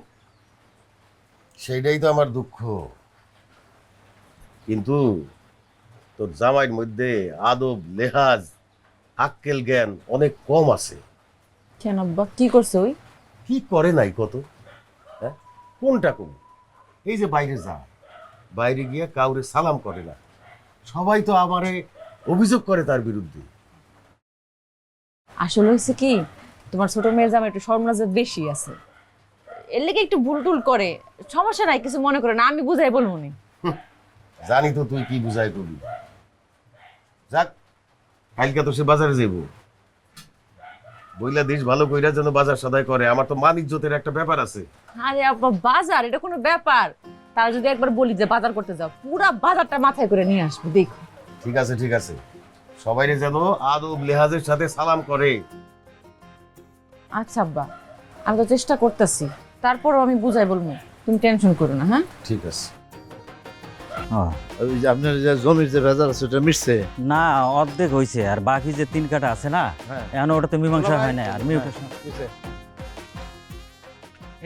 সেইটাই তো আমার দুঃখ। কিন্তু তোর জামাইয়ের মধ্যে আদব লেহাজ আক্কেল জ্ঞান অনেক কম আছে।
কেন আব্বা কি করছে ওই?
কি করে নাই কত? হ্যাঁ কোনটা কোন? এই যে বাইরে যা, বাইরে গিয়ে কাউরে সালাম করে না, সবাই তো আমারে অভিযোগ করে তার বিরুদ্ধে।
আসলে হয়েছে কি তোমার ছোট মেয়ের জামাই একটু শর্মলাজত বেশি আছে, এর লেগে একটু ভুল টুল করে। সমস্যা নাই, কিছু মনে করে না, আমি বুঝাই বলবো নি।
জানি তো তুই কি বুঝাই করবি। যাক কালকে তো সে বাজারে যাইব, বইলা দেশ ভালো কইরা যেন বাজার সদাই করে। আমার তো মান ইজ্জতের একটা ব্যাপার আছে।
আরে আব্বা বাজার এটা কোনো ব্যাপার? তারা যদি একবার বলি যে বাজার করতে যাও, পুরা বাজারটা মাথায় করে নিয়ে আসবে দেখো।
ঠিক আছে ঠিক আছে, সবাইরে যেন আদব লেহাজের সাথে সালাম করে।
আচ্ছা আব্বা আমি তো চেষ্টা করতেছি, তারপরও আমি বুঝাই বলবো, তুমি টেনশন করো না। হ্যাঁ
ঠিক আছে।
ওই যে আপনার যে জমির যে বাজার আছে ওটা মিশছে
না অর্ধেক হয়েছে আর বাকি যে 3 কাটা আছে না এখন ওটা তো মীমাংসা হয় না আর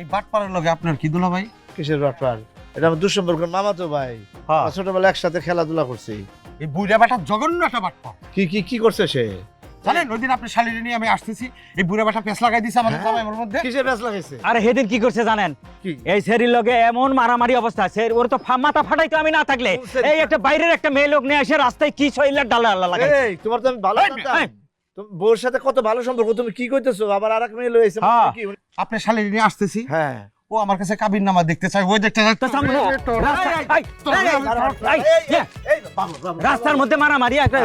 এই বাটপাড়ার লগে আপনার কি দুলা ভাই?
কিসের ব্যাপার? এটা আমার দুঃসম্পর্ক মামা তো ভাই। ছোটবেলা একসাথে খেলাধুলা করছি।
এই বুইড়া বাটা জঘন্য একটা বাটপা।
কি করছে সে?
জানেন ওই দিন আপনি শালিরে নিয়ে আমি আসতেছি, এই বুইড়া বাটা পেছ লাগাই দিছে আমাদের জামাইয়ের মধ্যে।
কিসের প্যাঁচ লাগাইছে?
আরে সেদিন কি করছে জানেন? এই সেরির লগে এমন মারামারি অবস্থা, সের ওর তো মাথা ফাটাইতো আমি না থাকলে। এই একটা বাইরের একটা মেয়ে লোক নিয়ে এসে রাস্তায় কি শৈলার ডালা লাগাই।
এই তোমার তো আমি ভালো জানতাম, তুমি বউর সাথে কত ভালো সম্পর্ক, তুমি কি কইতেছো? আবার আরেক মেয়ে লইছে কি?
আপনি শালিরে নিয়ে আসতেছি,
হ্যাঁ
ও আমার কাছে কাবির নামা দেখতে চাই, ওই দেখতে
রাস্তার মধ্যে মারামারি একটা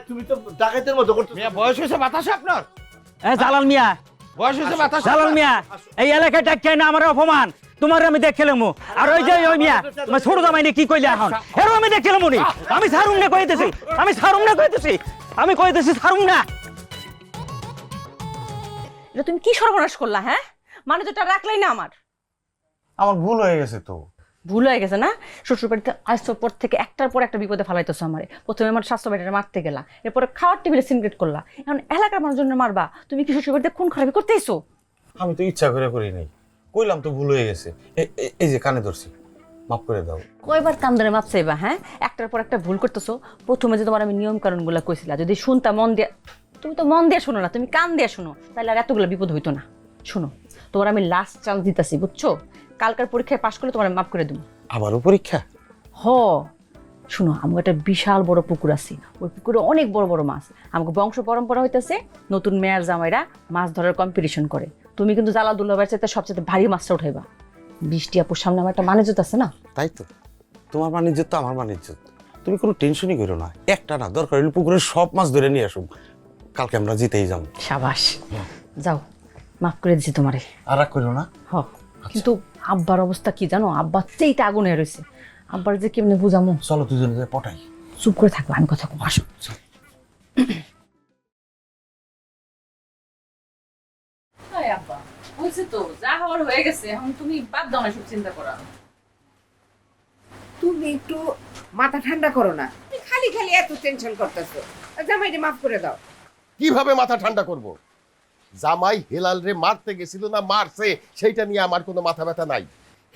তুমি তো ডাকাতের মতো করতেছো।
বয়স হয়েছে বাতাসে আপনার?
জালাল মিয়া,
বয়স হয়েছে বাতাসে?
জালাল মিয়া এই এলাকায় ডাক্তার না আমার অপমান, তোমার আমি দেখলাম। আর ওই যে ওই মিয়া তোমার ছোট জামাই কি কইলে এখন এরও আমি দেখলাম নি। আমি ছাড়ুম না কইতেছি, আমি ছাড়ুম না কইতেছি, আমি কইতেছি ছাড়ুম না।
এটা তুমি কি সর্বনাশ করলা? হ্যাঁ মানে তো রাখলাই না।
আমার ভুল হয়ে গেছে তো।
ভুল হয়ে গেছে না? শ্বশুর বাড়িতে আসার পর থেকে একটার পর একটা বিপদে ফেলাইতেছো আমারে। প্রথমে আমার স্বাস্থ্য বাড়িটা মারতে গেলা, এরপরে খাওয়ার টেবিলে সিনক্রেট করলা, এখন এলাকার মানুষজনের মারবা। তুমি কি শ্বশুর বাড়িতে খুন খারাপি করতেইছো?
আমি তো ইচ্ছা করে করি নাই, কইলাম তো ভুল হয়ে গেছে। এই যে কানে ধরছি, মাফ করে দাও।
কয়বার কান ধরে মাপ চাইবা? হ্যাঁ একটার পর একটা ভুল করতেছো। প্রথমে যে তোমার আমি নিয়ম কানুনগুলো কইছিলা, যদি শুনতা মন দিয়ে, তুমি তো মন দিয়ে শোনো না, তুমি কান দিয়ে শোনো, তাহলে আর এতগুলো বিপদ হইতো না। শোনো তোমার আমি লাস্ট চান্স দিতেছি, বুঝছো? কালকার পরীক্ষায় পাশ করলে তোমার মাফ করে দেবো।
আবারও পরীক্ষা?
শুনো আমার একটা বিশাল বড় পুকুর আছে, ওই পুকুরে অনেক বড় বড় মাছ। আমাকে বংশ পরম্পরা হইতেছে নতুন মেয়ার জামাইরা মাছ ধরার কম্পিটিশন করে। তুমি কিন্তু জালাল দুলাভাইয়ের চাইতে সবচেয়ে ভারী মাছটা উঠাইবা। 20টি আপুর সামনে আমার একটা বাণিজ্য আছে না?
তাই তো, তোমার বাণিজ্য তো আমার বাণিজ্য, তুমি কোনো টেনশনই করো না। একটা না, দরকার হলে পুকুরের সব মাছ ধরে নিয়ে আসুন, কালকে আমরা জিতেই যাবো।
সাবাস, যাও মাফ করে দিছি তোমারে।
আর রাগ করো না।
কিন্তু আব্বার অবস্থা কি জানো? আব্বা চেইটা আগুনে রয়েছে, আব্বার যে কেমনে বুঝামো।
চলো দুজনে যাই পটাই।
চুপ করে থাকবো, আমি কথা কম। আসো আব্বা বলছি তো যা হওয়ার হয়ে গেছে, এখন তুমি বাদ দাও না সব চিন্তা করা।
তুমি একটু মাথা ঠান্ডা করো না, তুমি খালি খালি এত টেনশন করতেছো। জামাইরে মাফ করে দাও।
কিভাবে মাথা ঠান্ডা করব? জামাই হেলাল রে মারতে গেছিল না মারছে সেইটা নিয়ে আমার কোনো মাথা ব্যথা নাই।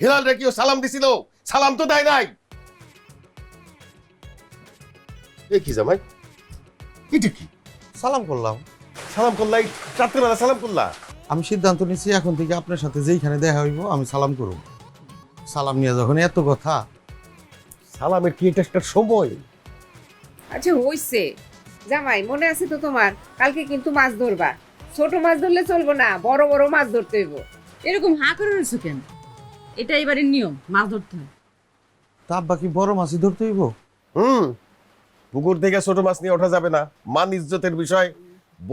হেলাল রে কেউ সালাম দিছিল? সালাম তো দেয় নাই। এ কি জামাই, এটা কি?
সালাম করলাম।
সালাম করলাই? রাত্রিবেলা সালাম করলা?
আমি সিদ্ধান্ত নিচ্ছি এখন থেকে আপনার সাথে যেইখানে দেখা হইব আমি সালাম করব। সালাম নিয়ে যখন এত কথা।
সালামের কি এটা একটা সময়?
আচ্ছা হইছে জামাই, মনে আছে তো তোমার, কালকে কিন্তু মাছ ধরবা। ছোট মাছ ধরলে চলবো না, বড় বড় মাছ ধরতে হইব।
এরকম হা করে রয়েছো কেন? এটা এবারের নিয়ম, মাছ ধরতে হয়।
তা আব্বা কি বড় মাছই ধরতে হইব?
পুকুর থেকে ছোট মাছ নিয়ে ওঠা যাবে না, মান ইজ্জতের বিষয়।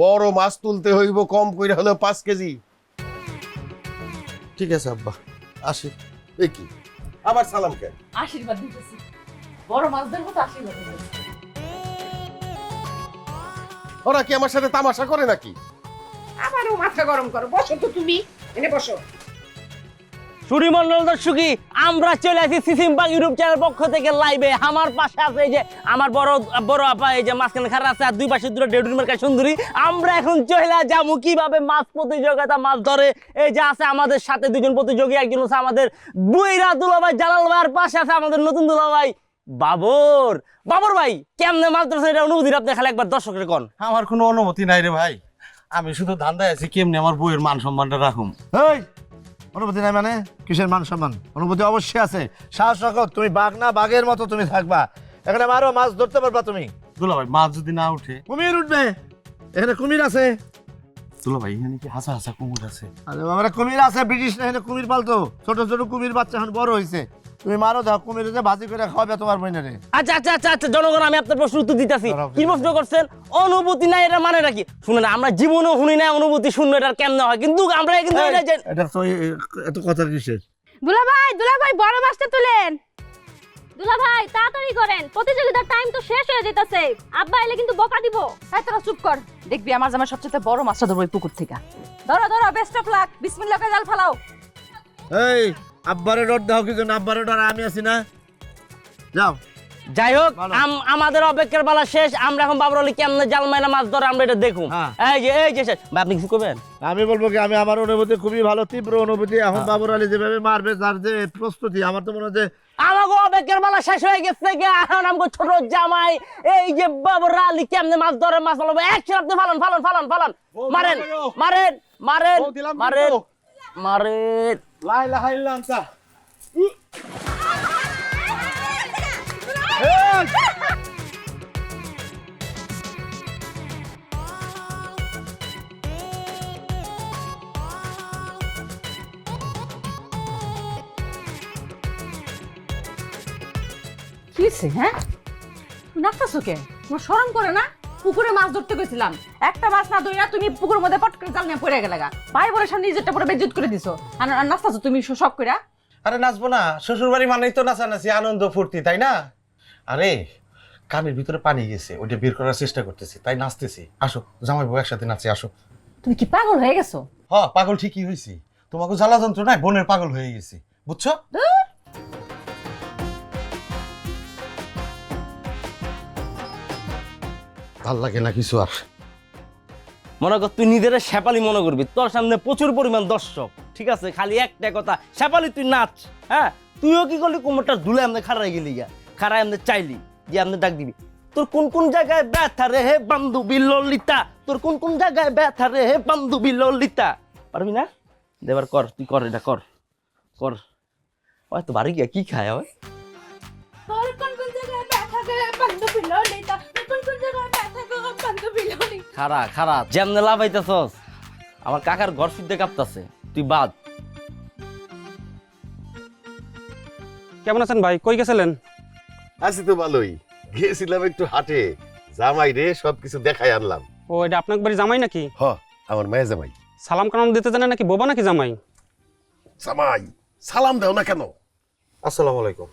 বড় মাছ তুলতে হইব কম করে হলেও 5 কেজি।
ঠিক আছে আব্বা, আসি।
এ কি আবার সালাম কেন?
আশীর্বাদ দিতেছি, বড় মাছ ধরবো তো আশীর্বাদ দিতেছি।
ওরা কি আমার সাথে তামাশা করে নাকি?
আমারও মাথা গরম করো, বসো তো তুমি, এনে বসো।
সুরিমন্ডল দর্শকী, আমরা চলে আসি সিসিমবাগ ইউটিউব চ্যানেল পক্ষ থেকে লাইভে। আমার পাশে আছে এই যে আমার বড় আপা, এই যে মাঝখানে খাড়া আছে, আর দুই পাশে দুটো ডেডুর মার্কা সুন্দরী। আমরা এখন চলে যাবো কিভাবে মাছ প্রতিযোগিতা মাছ ধরে। এই যে আছে আমাদের সাথে দুজন প্রতিযোগী, একজন হচ্ছে আমাদের বুইরা দুলাভাই জালাল ভাই, আর পাশে আছে আমাদের নতুন দুলাভাই বাবর। বাবর ভাই, কেমনে মাছ ধরছে এটা অনুভূতি আপনি খালি একবার দর্শকের কোন?
আমার কোনো অনুমতি নাই রে ভাই, আমি শুধু ধান্দায় আছি কেমনি আমার বইয়ের মান সম্মানটা রাখুম।
এই অনুভূতি নাই মানে কিসের মান সম্মান? অনুভূতি অবশ্যই আছে। সাহস রাখো, তুমি বাঘ না বাঘের মতো তুমি থাকবা। এখানে মারো, মাছ ধরতে পারবা তুমি।
দুলা ভাই মাছ যদি না উঠে?
কুমির উঠবে, এখানে কুমির আছে।
দুলা ভাই এখানে কি হাসা হাসা কুমুর আছে?
আরে বাবা, কুমির আছে, ব্রিটিশ না এখানে কুমির পালতো। ছোট ছোট কুমির বাচ্চা এখন বড় হয়েছে। তুমি মারো, দাও কুমির ভাজি করে খাওয়াবে তোমার বোনেরে।
আচ্ছা আচ্ছা আচ্ছা আচ্ছা জনগণ, আমি আপনার প্রশ্ন উত্তর দিতেছি। কি প্রশ্ন করছেন? অনুভূতি নাই এটা মানে নাকি? শুনেন, আমরা জীবনেও শুনি না অনুভূতি শূন্য এটা কেমনে হয়, কিন্তু আমরা কিন্তু
এটা তো এত কথা কিসের?
দুলাভাই বড় মাছটা তুলেন।
দুলাভাই তাড়াতাড়ি করেন, প্রতিযোগিতার টাইম তো শেষ হয়ে যাইতাছে। আব্বা এলে কিন্তু বকা দিব।
তাই তোরা চুপ কর, দেখবি আমার জামাই সবচেয়ে বড় মাছটা ধরবো এই পুকুর থেকে। ধরো ধরো, বেস্ট অফ লাক, বিসমিল্লাহ করে জাল ফালাও।
এই আব্বারে ডর দাও, কি জন্য? আব্বারে ডর আমি আছি না, যাও।
যাই হোক, আমাদের অপেক্ষার বেলা শেষ। আমরা এখন বাবর আলী কেমনে জাল মাইনা মাছ ধরে আমরা এটা দেখুন। এই যে শেষ। ভাই, আপনি কিছু করবেন?
আমি বলবো কি, আমি আমার অনুভূতি খুবই ভালো, তীব্র অনুভূতি। এখন বাবর আলী যেভাবে মারবে, তার যে প্রস্তুতি, আমার তো মনে হচ্ছে
আমাকে অপেক্ষার বেলা শেষ হয়ে গেছে। এখন আমাকে ছোট জামাই এই যে বাবর আলী কেমনে মাছ ধরে মাছ ফেলাবো। একশন আপনি ফালান ফালান ফালান ফালান, মারেন মারেন মারেন মারেন মারেন।
লা ইলাহা ইল্লাল্লাহ।
কি হয়েছে? হ্যাঁ নাচতেছো কে? তোমার শরম করে না? পুকুরে মাছ ধরতে গেছিলাম, একটা মাছ না ধরে তুমি পুকুরের মধ্যে পট করে জাল নিয়ে পড়ে গেলে গা। ভাই বোনের সামনে নিজেরটা পুরো বেজ্জত করে দিছো। আর নাচতেছো তুমি সব করে।
আরে নাচবো না, শ্বশুর বাড়ি মানেই তো নাচানাচি, আনন্দ ফুর্তি, তাই না? আরে কানের ভিতরে পানি গেছে, ওইটা বের করার চেষ্টা করতেছি, তাই নাচতেছি। আসো জামাই বউ একসাথে নাচি, আসো।
তুমি কি পাগল হয়ে গেছো?
পাগল ঠিকই হয়েছি, তোমাকে জ্বালা যন্ত্রণায় বোনের পাগল হয়ে গেছি, বুঝছো? ভাল লাগে না কিছু আর।
মনে কর তুই নিজের শেপালি মনে করবি, তোর সামনে প্রচুর পরিমাণ দর্শক, ঠিক আছে? খালি একটা কথা, শেপালি তুই নাচ। হ্যাঁ, তুইও কি করলি, কোমরটা ধুলে আমাদের খাড়াই গেলি গা, খাড়াই আমাদের চাইলি যে আমাদের ডাক দিবি। তোর কোন কোন জায়গায় ব্যথা রে হে বান্ধবী ললিতা, তোর কোন কোন জায়গায় ব্যথা রে হে বান্ধবী ললিতা। পারবি না? দেবার কর, তুই কর, এটা কর কর। ওই তো বাড়ি গিয়া কি খায়? ওই
তোর কোন কোন জায়গায় ব্যথা গে বান্ধবী ললিতা, তোর কোন কোন জায়গায় ব্যথা গো বান্ধবী ললিতা।
খারা খারা যেমনে লাভ হইতেছস, আমার কাকার ঘর শুদ্ধে কাঁপতাছে, তুই বাদ।
কেমন আছেন ভাই? কই গেছিলেন?
আছি তো ভালোই, গিয়েছিলাম একটু হাটে। জামাই রে সবকিছু দেখাই আনলাম।
ও, এটা আপনার বাড়ি জামাই নাকি?
আমার মায়ের জামাই।
সালাম কালাম দিতে জানে নাকি? বোবা নাকি জামাই?
জামাই সালাম দাও না কেন?
আসসালামু আলাইকুম।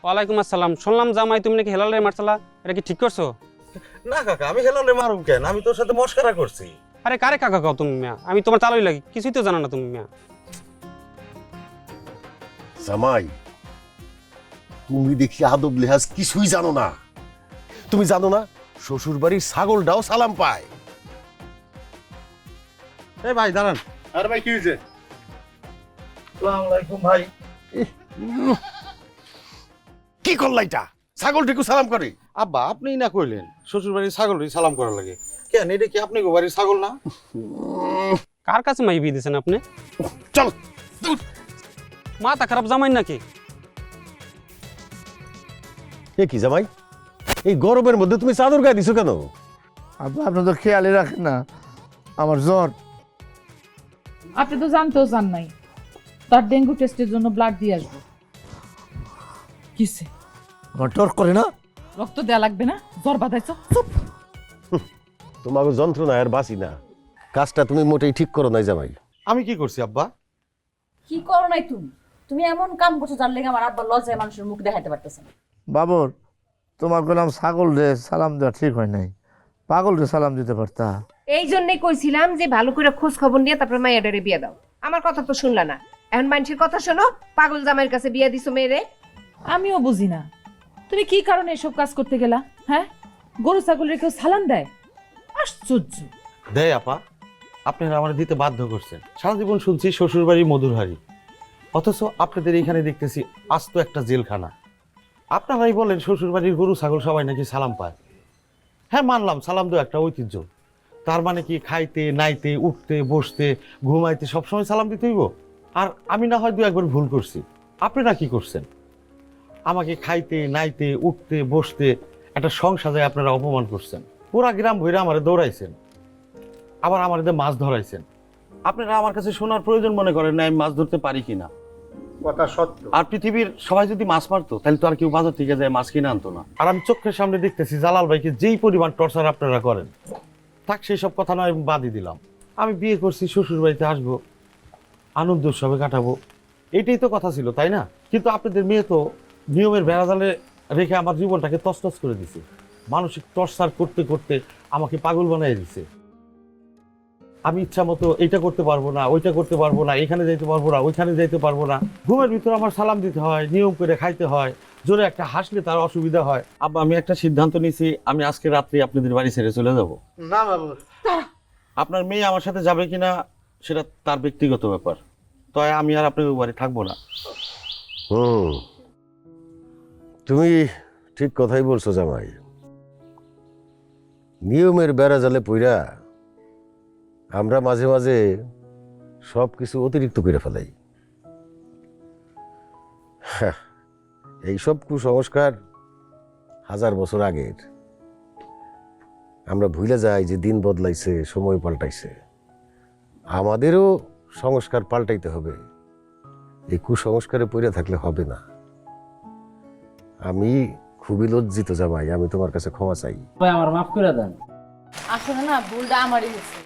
ওয়ালাইকুম আসসালাম। শুনলাম জামাই তুমি নাকি হেলালে মারছালা, এটা কি ঠিক করছো?
না কাকা, আমি হেলালে মারুম কেন? আমি তোর সাথে মস্করা করছি।
আরে কারে কাকা কও তুমি মিয়া? আমি তোমার চালই লাগি, কিছুই তো জানো না তুমি মিয়া।
জামাই তুমি দেখি আদব লেহাজ কিছুই জানো না। তুমি জানো না শ্বশুর বাড়ির ছাগলটাও সালাম পায়।
এই ভাই দাঁড়ান।
আরে ভাই কি হয়েছে? আসসালামু আলাইকুম ভাই।
কি করলা এটা? ছাগলটিকে সালাম করে?
আব্বা আপনিই না কইলেন শ্বশুর বাড়ির ছাগলই সালাম করা লাগে। কেন এটা কি আপনি বাড়ির ছাগল না?
কার কাছে মাই বিয়ে দিয়েছেন আপনি?
চল
মাথা খারাপ জামাই নাকি?
এ কি জামাই, এই গরমের মধ্যে তুমি চাদর গায়ে দিছো কেন?
আব্বা আপনি তো খেয়ালই রাখেন না, আমার জ্বর।
আপনি তো জানতেও জান নাই, তার ডেঙ্গু টেস্টের জন্য ব্লাড দিয়ে আসবো। কিসে
আমার টর করে না?
রক্ত দেয়া লাগবে না? জ্বর বাঁধাইছো? চুপ।
তোমাকে যন্ত্রণা আর বাঁচি না। কাজটা তুমি মোটেই ঠিক করো নাই জামাই।
আমি কি করছি আব্বা?
কি করো নাই তুমি? তুমি এমন কাম করছো যার লেগে আমার আব্বা লজ্জায় মানুষের মুখ দেখাতে পারতেছে না।
বাবর, তোমার নাম ছাগল রে সালাম দেওয়া ঠিক হয় নাই, পাগল রে সালাম দিতে পারতা।
এই জন্যই কইছিলাম যে ভালো করে খোঁজ খবর নিয়ে তারপরে মাইয়াডারে বিয়ে দাও। আমার কথা তো শুনলা না, এখন মানুষের কথা শোনো। পাগল জামাইয়ের কাছে বিয়ে দিছো মেয়েরে।
আমিও বুঝি না তুমি কি কারণে এসব কাজ করতে গেলা। হ্যাঁ, গরু ছাগলের কেউ সালাম দেয়? আশ্চর্য।
দেয় আপা, আপনারা আমার দিতে বাধ্য করছেন। সারা জীবন শুনছি শ্বশুর বাড়ি মধুর হাড়ি, অথচ আপনাদের এখানে দেখতেছি আস্ত একটা জেলখানা। আপনারাই বলেন শ্বশুর বাড়ির গরু ছাগল সবাই নাকি সালাম পায়। হ্যাঁ মানলাম, সালাম দেওয়া একটা ঐতিহ্য। তার মানে কি খাইতে নাইতে উঠতে বসতে ঘুমাইতে সবসময় সালাম দিতে হইব? আর আমি না হয় দু একবার ভুল করছি, আপনারা কি করছেন? আমাকে খাইতে নাইতে উঠতে বসতে একটা সংসারে আপনারা অপমান করছেন। পুরা গ্রাম ভইরা আমারে দৌড়াইছেন, আবার আমার মাছ ধরাইছেন। আপনারা আমার কাছে শোনার প্রয়োজন মনে করেন না আমি মাছ ধরতে পারি কিনা।
কথা সত্য।
আর পৃথিবীর সবাই যদি মাছ মারতো তাহলে তো আর কেউ বাজার থেকে যায় মাছ কিনে আনতো না। আর আমি চোখের সামনে দেখতেছি জালাল ভাইকে যেই পরিমাণ টর্চার আপনারা করেন। থাক সেই সব কথা নয়, বাদই দিলাম। আমি বিয়ে করছি, শ্বশুর বাড়িতে আসবো, আনন্দ উৎসবে কাটাবো, এটাই তো কথা ছিল, তাই না? কিন্তু আপনাদের মেয়ে তো নিয়মের বেড়াজালে রেখে আমার জীবনটাকে তছনছ করে দিছে। মানসিক টর্চার করতে করতে আমাকে পাগল বানিয়ে দিছে। আমি ইচ্ছা মতো এইটা করতে পারবো না, ওইটা করতে পারবো না, এখানে যাইতে পারবো না, ওইখানে যাইতে পারবো না। ঘুমের ভিতরে আমার সালাম দিতে হয়, নিয়ম করে খাইতে হয়, জোরে একটা হাসলে তার অসুবিধা হয়। আব্বা আমি একটা সিদ্ধান্ত নিয়েছি, আমি আজকে রাত্রি আপনাদের বাড়ি ছেড়ে চলে যাব।
না বাবু,
আপনার মেয়ে আমার সাথে যাবে কিনা সেটা তার ব্যক্তিগত ব্যাপার, তাই আমি আর আপনাদের বাড়ি থাকবো না।
তুমি ঠিক কথাই বলছো জামাই। নিয়মের বেড়া জালে পইরা আমরা মাঝে মাঝে সব কিছু অতিরিক্ত করে ফেলাই। এইসব কুসংস্কার 1000 বছর আগের। আমরা ভুলে যাই যে দিন বদলাইছে, সময় পাল্টাইছে, আমাদেরও সংস্কার পাল্টাইতে হবে। এই কুসংস্কারে পড়ে থাকলে হবে না। আমি খুবই লজ্জিত জামাই, আমি তোমার কাছে ক্ষমা চাই।
ভাই আমার মাফ করে দেন।
আসলে না ভুলটা আমারই হয়েছে,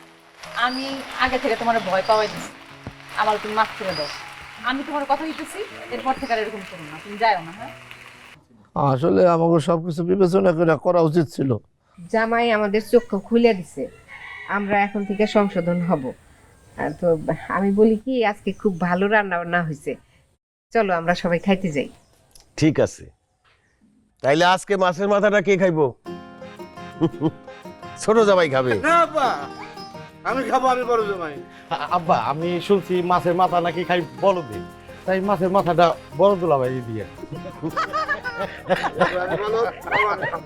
আমি আগে থেকে তোমার ভয় পাওয়াই দিচ্ছি। আমার তুমি মাফ করে দাও। আমি তোমার কথা দিতেছি, এরপর থেকে আর এরকম করো না, তুমি যাও না। হ্যাঁ
আসলে আমাকে সবকিছু বিবেচনা করে করা উচিত ছিল।
জামাই আমাদের চক্ষু খুলে দিছে, আমরা এখন থেকে সংশোধন হব। তো আমি বলি কি, আজকে খুব ভালো রান্না বান্না হয়েছে, চলো আমরা সবাই খাইতে যাই।
ঠিক আছে, তাইলে আজকে মাছের মাথাটা কে খাইবো? ছোট জামাই খাবে।
না আব্বা, আমি খাবো, আমি বড় জামাই।
আব্বা আমি শুনছি মাছের মাথা নাকি খাই বলদে, তাই মাছের মাথাটা বড় দুলাভাই দিয়ে।
আমি বলো, খাবো, আমি খাবো।